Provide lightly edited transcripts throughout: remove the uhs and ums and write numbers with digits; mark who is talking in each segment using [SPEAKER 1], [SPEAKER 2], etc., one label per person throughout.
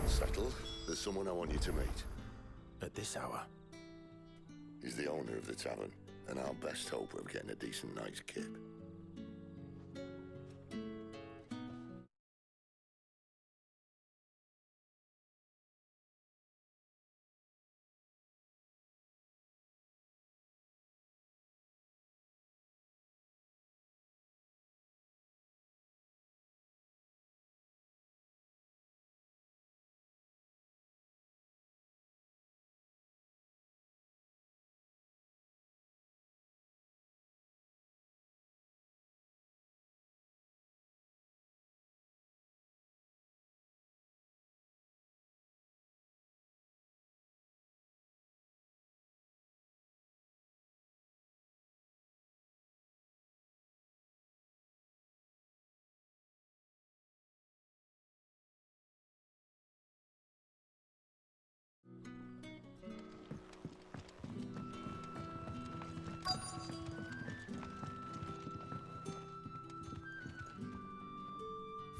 [SPEAKER 1] that's settled. There's someone I want you to meet.
[SPEAKER 2] At this hour?
[SPEAKER 1] He's the owner of the tavern, and our best hope of getting a decent night's kip.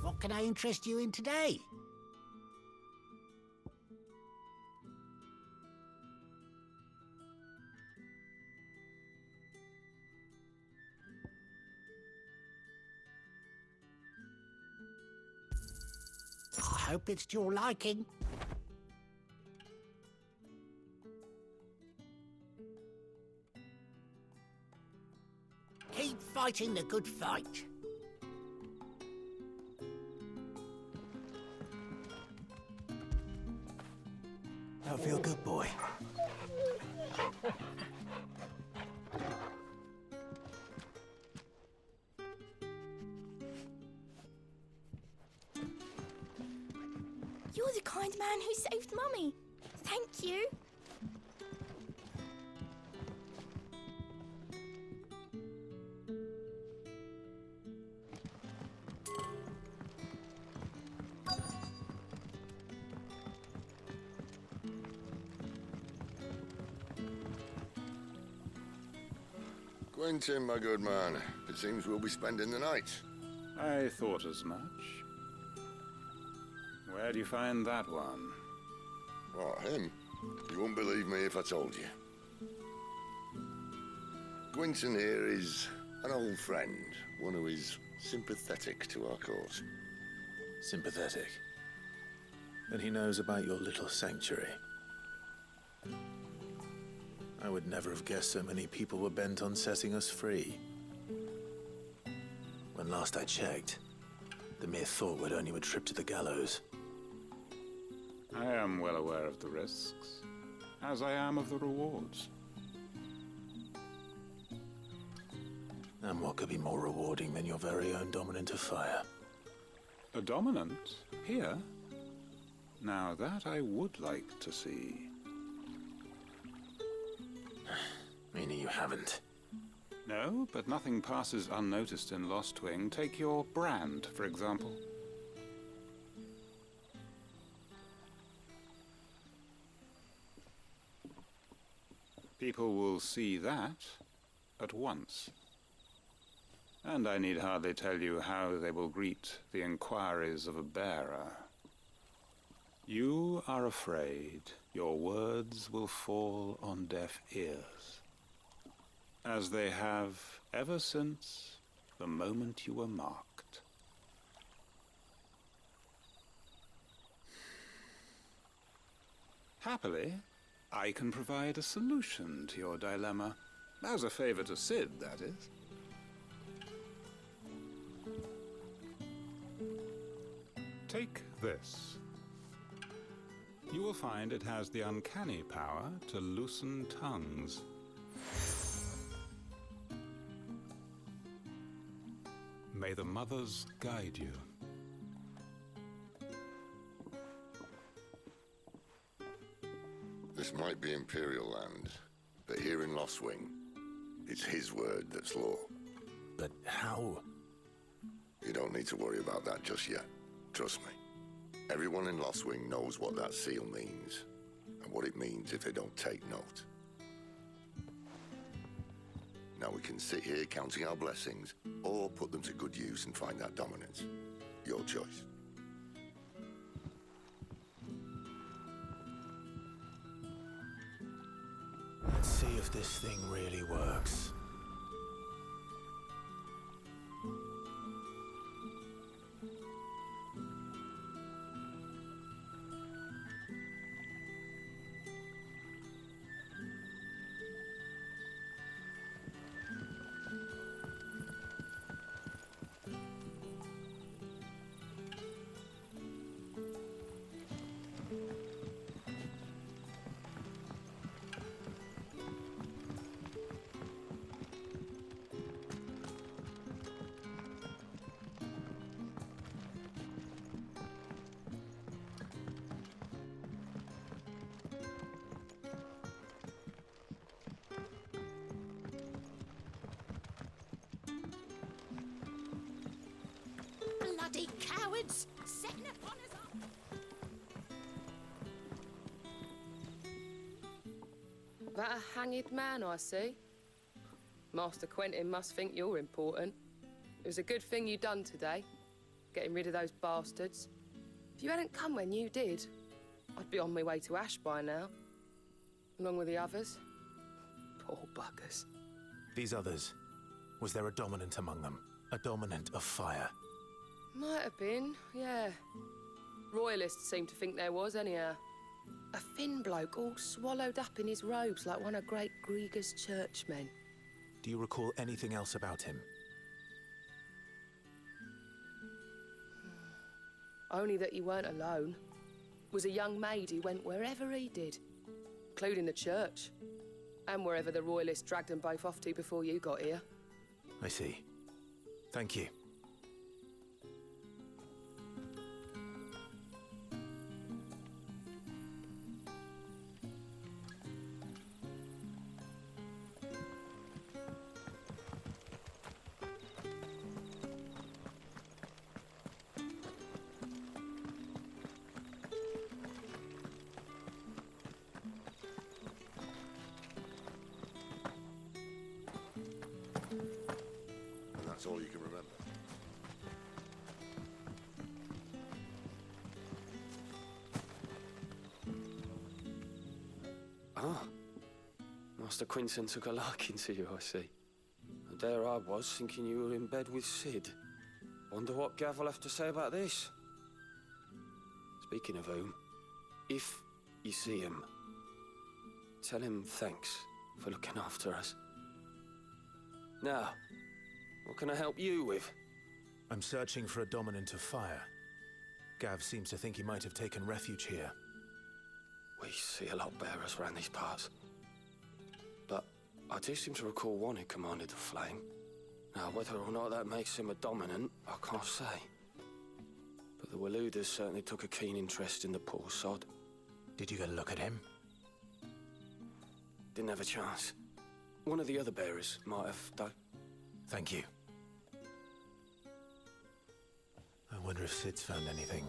[SPEAKER 3] What can I interest you in today? I hope it's to your liking. Keep fighting the good fight.
[SPEAKER 2] That'll feel good, boy.
[SPEAKER 4] You're the kind man who saved Mummy. Thank you.
[SPEAKER 1] Quentin, my good man. It seems we'll be spending the night.
[SPEAKER 5] I thought as much. Where do you find that one?
[SPEAKER 1] What, him? You wouldn't believe me if I told you. Quentin here is an old friend, one who is sympathetic to our cause.
[SPEAKER 2] Sympathetic. Then he knows about your little sanctuary. I would never have guessed so many people were bent on setting us free. When last I checked, the mere thought would earn you a trip to the gallows.
[SPEAKER 5] I am well aware of the risks, as I am of the rewards.
[SPEAKER 2] And what could be more rewarding than your very own dominant of fire?
[SPEAKER 5] A dominant? Here? Now that I would like to see.
[SPEAKER 2] Meaning you haven't?
[SPEAKER 5] No, but nothing passes unnoticed in Lost Wing. Take your brand, for example. People will see that at once. And I need hardly tell you how they will greet the inquiries of a bearer. You are afraid your words will fall on deaf ears, as they have ever since the moment you were marked. Happily, I can provide a solution to your dilemma. As a favor to Sid, that is. Take this. You will find it has the uncanny power to loosen tongues. May the mothers guide you.
[SPEAKER 1] This might be Imperial land, but here in Lost Wing, it's his word that's law.
[SPEAKER 2] But how?
[SPEAKER 1] You don't need to worry about that just yet. Trust me. Everyone in Lost Wing knows what that seal means, and what it means if they don't take note. Now we can sit here counting our blessings, or put them to good use and find that dominance. Your choice.
[SPEAKER 2] if this thing really works.
[SPEAKER 6] Bloody cowards! Setting upon us all!
[SPEAKER 7] That a hanged man, I see. Master Quentin must think you're important. It was a good thing you done today, getting rid of those bastards. If you hadn't come when you did, I'd be on my way to Ash by now, along with the others. Poor buggers.
[SPEAKER 2] These others, was there a dominant among them? A dominant of fire?
[SPEAKER 7] Might have been, yeah. Royalists seem to think there was, anyhow. A thin bloke all swallowed up in his robes like one of Great Grieger's churchmen.
[SPEAKER 2] Do you recall anything else about him?
[SPEAKER 7] Only that he weren't alone. Was a young maid who went wherever he did, including the church, and wherever the Royalists dragged them both off to before you got here.
[SPEAKER 2] I see. Thank you.
[SPEAKER 1] And that's all you can remember.
[SPEAKER 8] Ah, Master Quinton took a liking to you, I see. And there I was, thinking you were in bed with Sid. Wonder what Gav will have to say about this. Speaking of whom, if you see him, tell him thanks for looking after us. Now, what can I help you with?
[SPEAKER 2] I'm searching for a dominant of fire. Gav seems to think he might have taken refuge here.
[SPEAKER 8] We see a lot bearers around these parts. But I do seem to recall one who commanded the flame. Now, whether or not that makes him a dominant, I can't say. But the Waluders certainly took a keen interest in the poor sod.
[SPEAKER 2] Did you get a look at him?
[SPEAKER 8] Didn't have a chance. One of the other bearers might have, though.
[SPEAKER 2] Thank you. I wonder if Sid's found anything.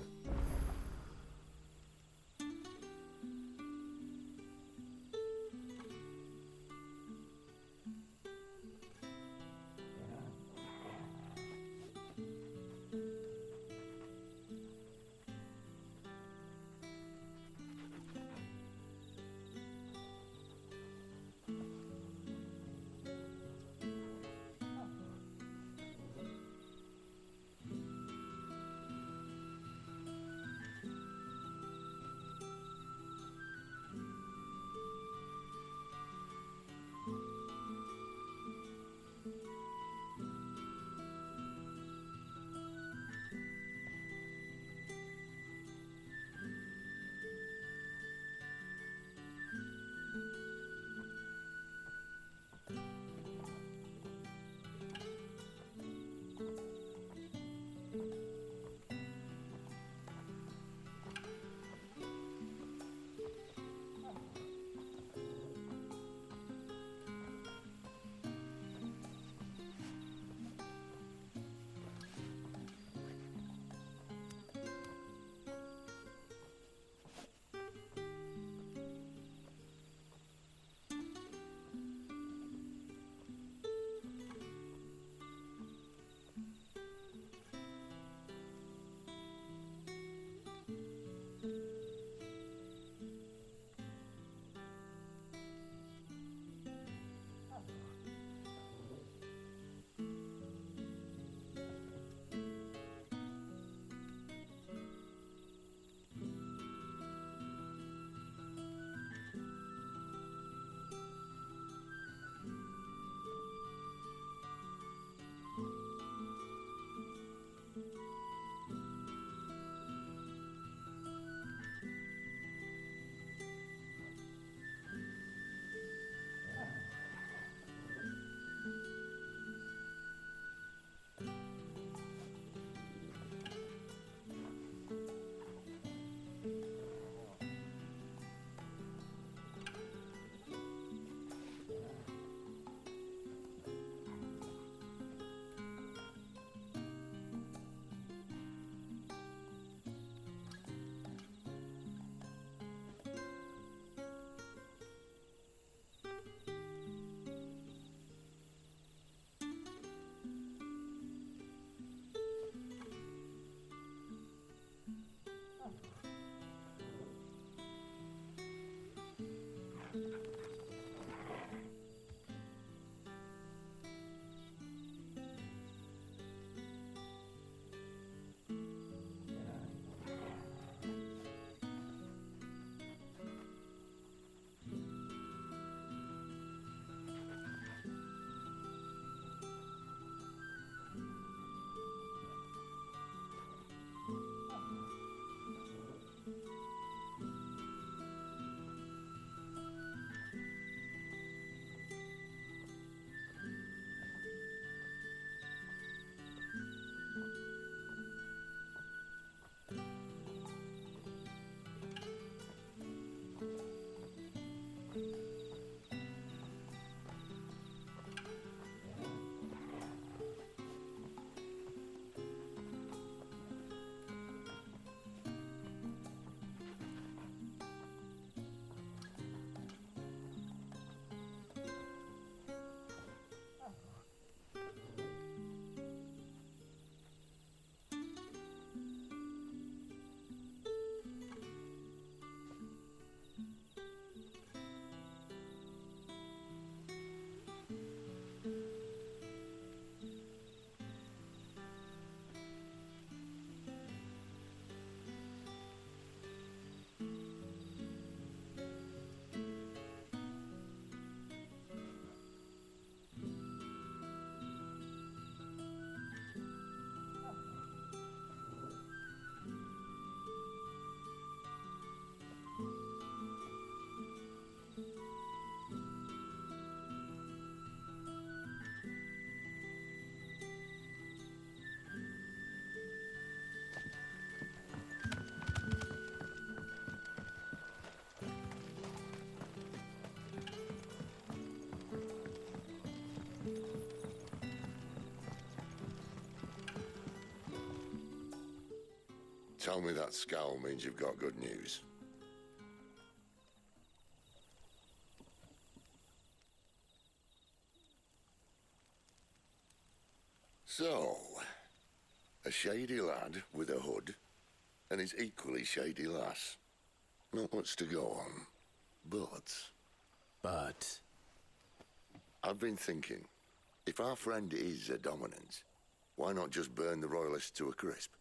[SPEAKER 1] Tell me that scowl means you've got good news. So, a shady lad with a hood, and his equally shady lass. Not much to go on, but... I've been thinking, if our friend is a dominant, why not just burn the Royalists to a crisp?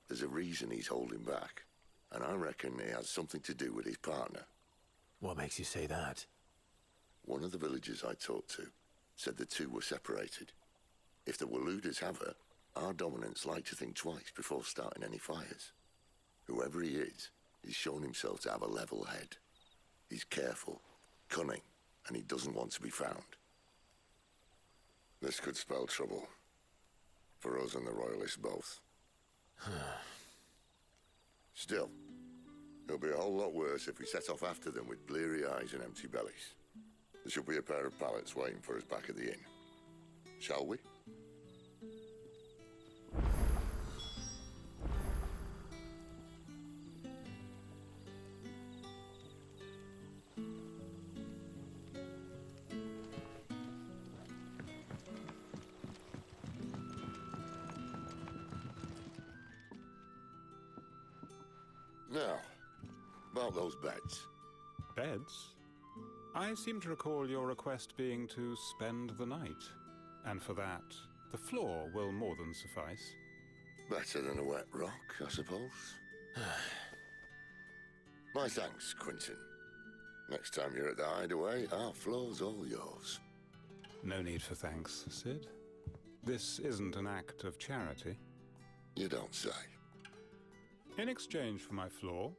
[SPEAKER 1] There's a reason he's holding back, and I reckon he has something to do with his partner.
[SPEAKER 2] What makes you say that?
[SPEAKER 1] One of the villagers I talked to said the two were separated. If the Waluders have her, our dominants like to think twice before starting any fires. Whoever he is, he's shown himself to have a level head. He's careful, cunning, and he doesn't want to be found. This could spell trouble. For us and the Royalists both. Still, it'll be a whole lot worse if we set off after them with bleary eyes and empty bellies. There should be a pair of pallets waiting for us back at the inn. Shall we? Now, about those beds.
[SPEAKER 5] Beds? I seem to recall your request being to spend the night. And for that, the floor will more than suffice.
[SPEAKER 1] Better than a wet rock, I suppose. My thanks, Quentin. Next time you're at the hideaway, our floor's all yours.
[SPEAKER 5] No need for thanks, Sid. This isn't an act of charity.
[SPEAKER 1] You don't say.
[SPEAKER 5] In exchange for my floor,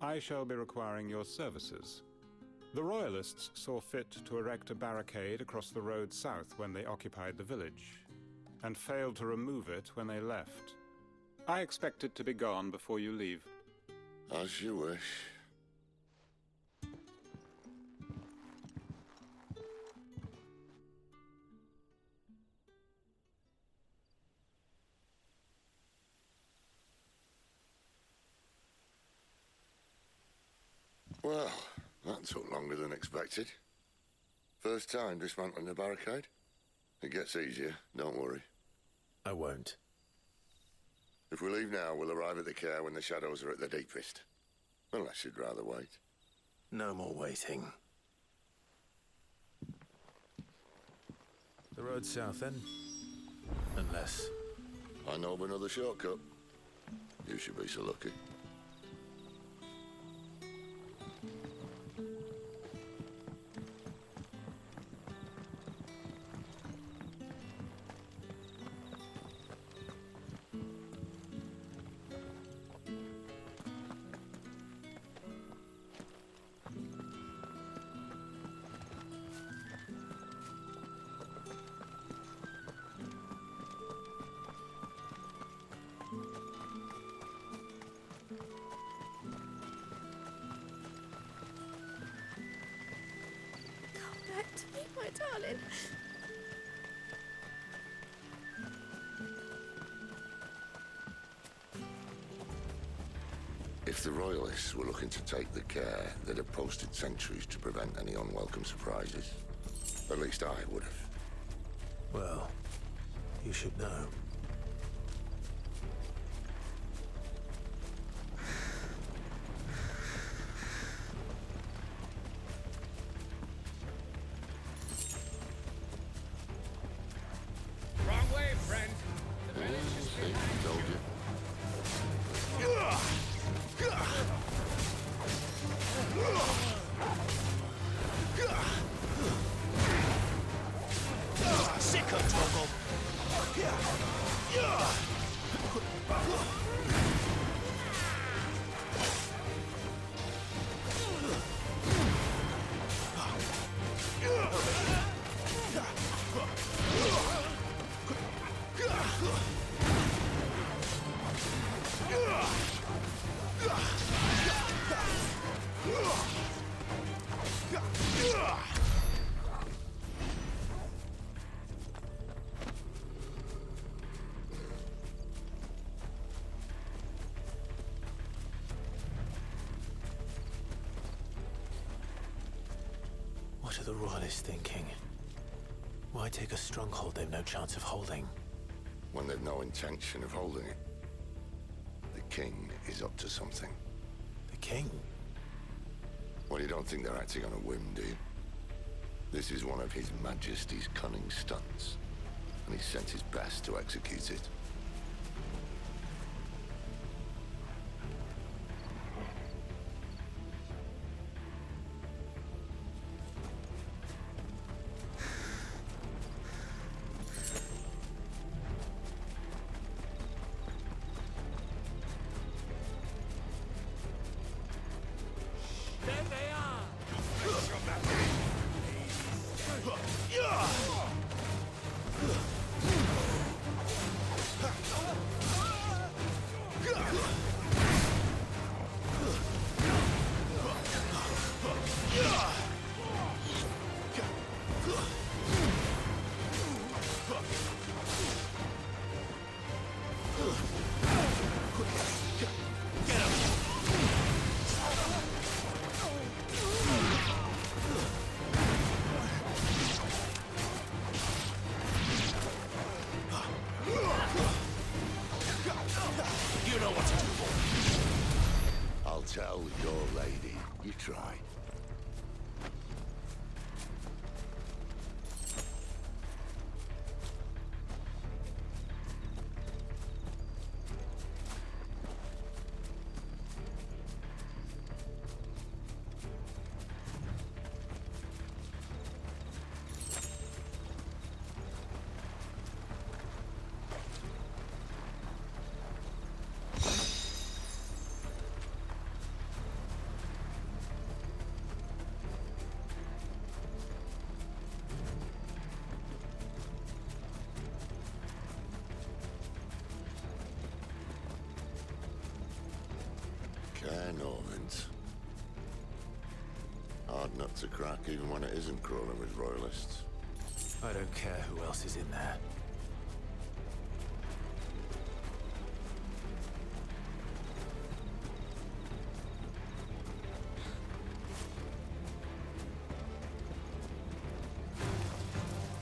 [SPEAKER 5] I shall be requiring your services. The Royalists saw fit to erect a barricade across the road south when they occupied the village, and failed to remove it when they left. I expect it to be gone before you leave.
[SPEAKER 1] As you wish. Well, that took longer than expected. First time dismantling a barricade? It gets easier, don't worry.
[SPEAKER 2] I won't.
[SPEAKER 1] If we leave now, we'll arrive at the care when the shadows are at their deepest. Unless you'd rather wait.
[SPEAKER 2] No more waiting. The road south, then? Unless...
[SPEAKER 1] I know of another shortcut. You should be so lucky.
[SPEAKER 4] Come back to me, my darling.
[SPEAKER 1] If the Royalists were looking to take the care, they'd have posted sentries to prevent any unwelcome surprises. At least I would have.
[SPEAKER 2] Well, you should know.
[SPEAKER 6] Wrong way, friend. The village is behind
[SPEAKER 1] Told you.
[SPEAKER 3] Sick of trouble.
[SPEAKER 2] are the Royalists thinking? Why take a stronghold they've no chance of holding?
[SPEAKER 1] When they've no intention of holding it. The king is up to something.
[SPEAKER 2] The king?
[SPEAKER 1] Well, you don't think they're acting on a whim, do you? This is one of His Majesty's cunning stunts, and he's sent his best to execute it. I'll tell your lady. You try. Norvins. Hard nut to crack, even when it isn't crawling with Royalists.
[SPEAKER 2] I don't care who else is in there.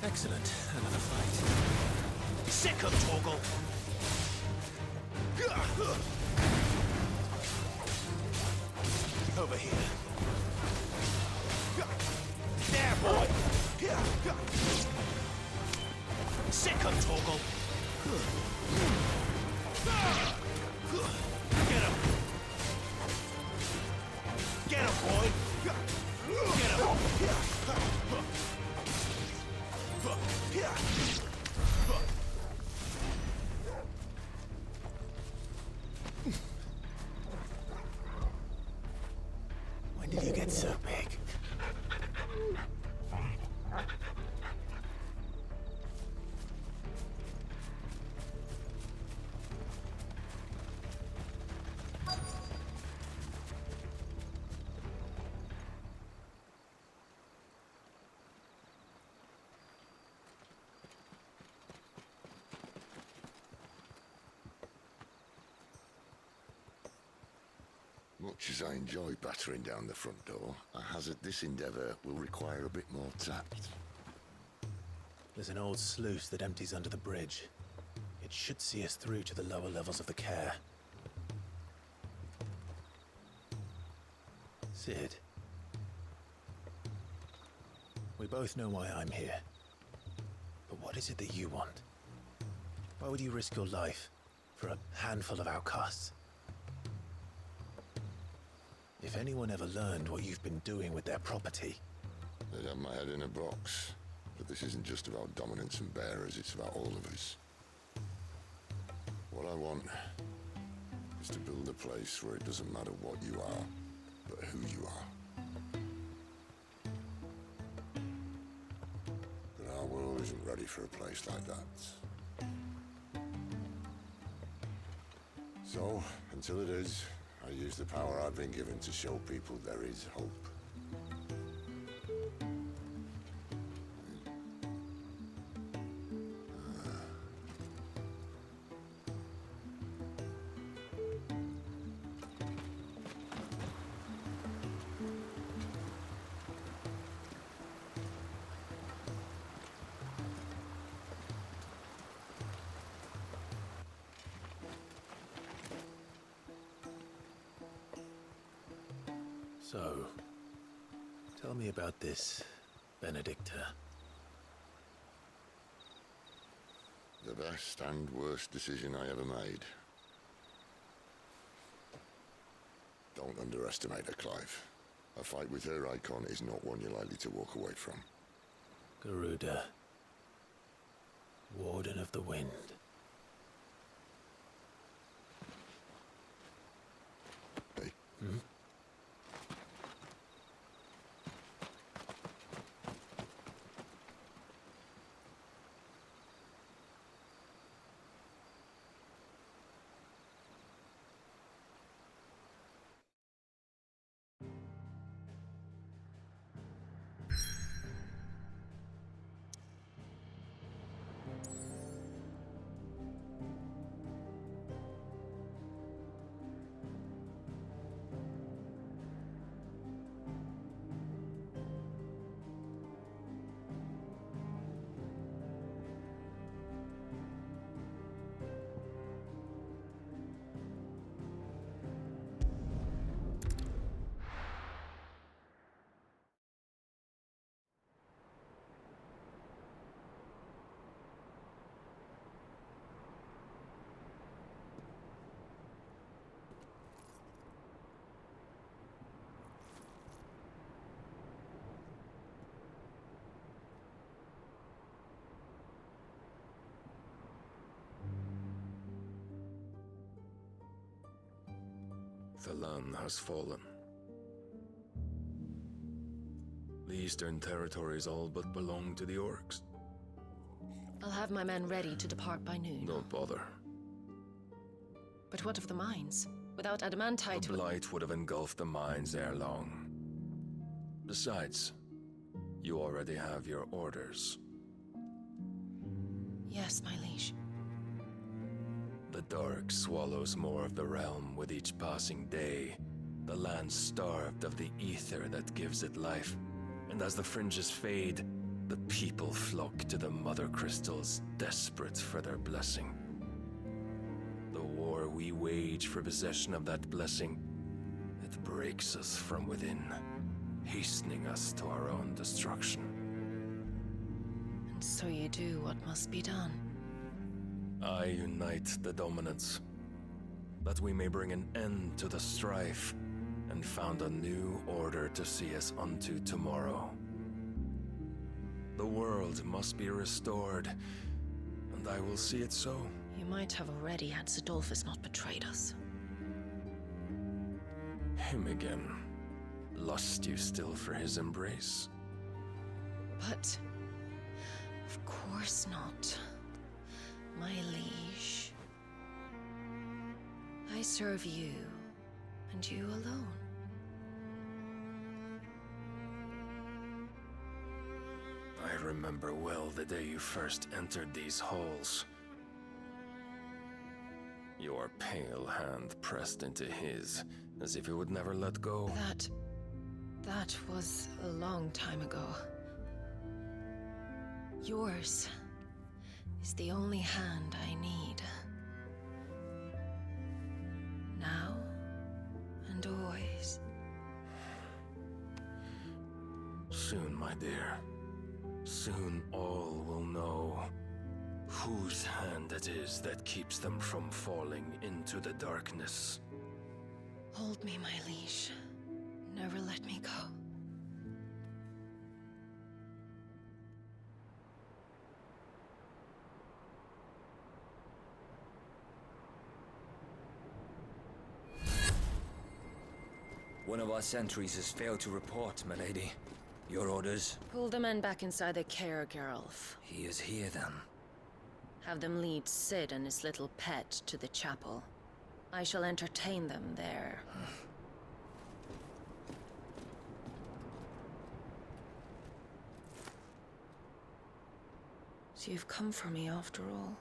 [SPEAKER 2] Excellent. Another fight. Sick of Torgal! Over here. There, boy! Sick of Torgal! Get him! Get him, boy! Get him! When did you get so big?
[SPEAKER 1] Much as I enjoy battering down the front door, I hazard this endeavour will require a bit more tact.
[SPEAKER 2] There's an old sluice that empties under the bridge. It should see us through to the lower levels of the care. Sid. We both know why I'm here. But what is it that you want? Why would you risk your life for a handful of outcasts? If anyone ever learned what you've been doing with their property...
[SPEAKER 1] They'd have my head in a box. But this isn't just about dominance and bearers, it's about all of us. What I want is to build a place where it doesn't matter what you are, but who you are. But our world isn't ready for a place like that. So, until it is, I use the power I've been given to show people there is hope.
[SPEAKER 2] So, tell me about this, Benedikta.
[SPEAKER 1] The best and worst decision I ever made. Don't underestimate her, Clive. A fight with her icon is not one you're likely to walk away from.
[SPEAKER 2] Garuda, Warden of the Wind.
[SPEAKER 1] Hey?
[SPEAKER 9] The land has fallen. The eastern territories all but belong to the orcs.
[SPEAKER 10] I'll have my men ready to depart by noon.
[SPEAKER 9] Don't bother.
[SPEAKER 10] But what of the mines? Without adamantite...
[SPEAKER 9] The blight would have engulfed the mines ere long. Besides, you already have your orders.
[SPEAKER 10] Yes, my liege.
[SPEAKER 9] The dark swallows more of the realm with each passing day. The land starved of the ether that gives it life. And as the fringes fade, the people flock to the mother crystals, desperate for their blessing. The war we wage for possession of that blessing, it breaks us from within, hastening us to our own destruction.
[SPEAKER 10] And so you do what must be done.
[SPEAKER 9] I unite the dominants, that we may bring an end to the strife, and found a new order to see us unto tomorrow. The world must be restored, and I will see it so.
[SPEAKER 10] You might have already had Zidolphus not betrayed us.
[SPEAKER 9] Him again. Lust you still for his embrace?
[SPEAKER 10] But... of course not. My liege. I serve you, and you alone.
[SPEAKER 9] I remember well the day you first entered these halls. Your pale hand pressed into his, as if it would never let go.
[SPEAKER 10] That was a long time ago. Yours is the only hand I need. Now and always.
[SPEAKER 9] Soon, my dear. Soon all will know whose hand it is that keeps them from falling into the darkness.
[SPEAKER 10] Hold me, my liege. Never let me go.
[SPEAKER 11] One of our sentries has failed to report, my lady. Your orders?
[SPEAKER 10] Pull the men back inside their care, Geralf.
[SPEAKER 11] He is here, then.
[SPEAKER 10] Have them lead Sid and his little pet to the chapel. I shall entertain them there. So you've come for me after all.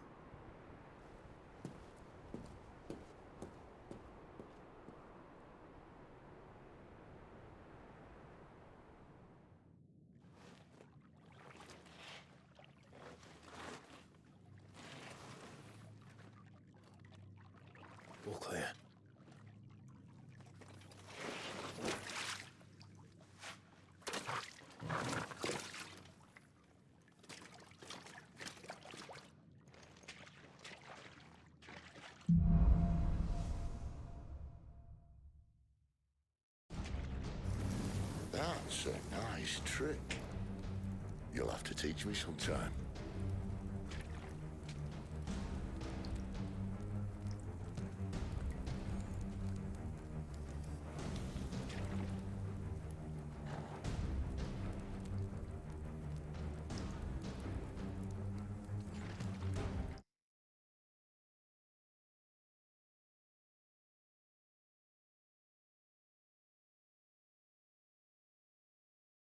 [SPEAKER 2] All clear.
[SPEAKER 1] It's a nice trick. You'll have to teach me sometime.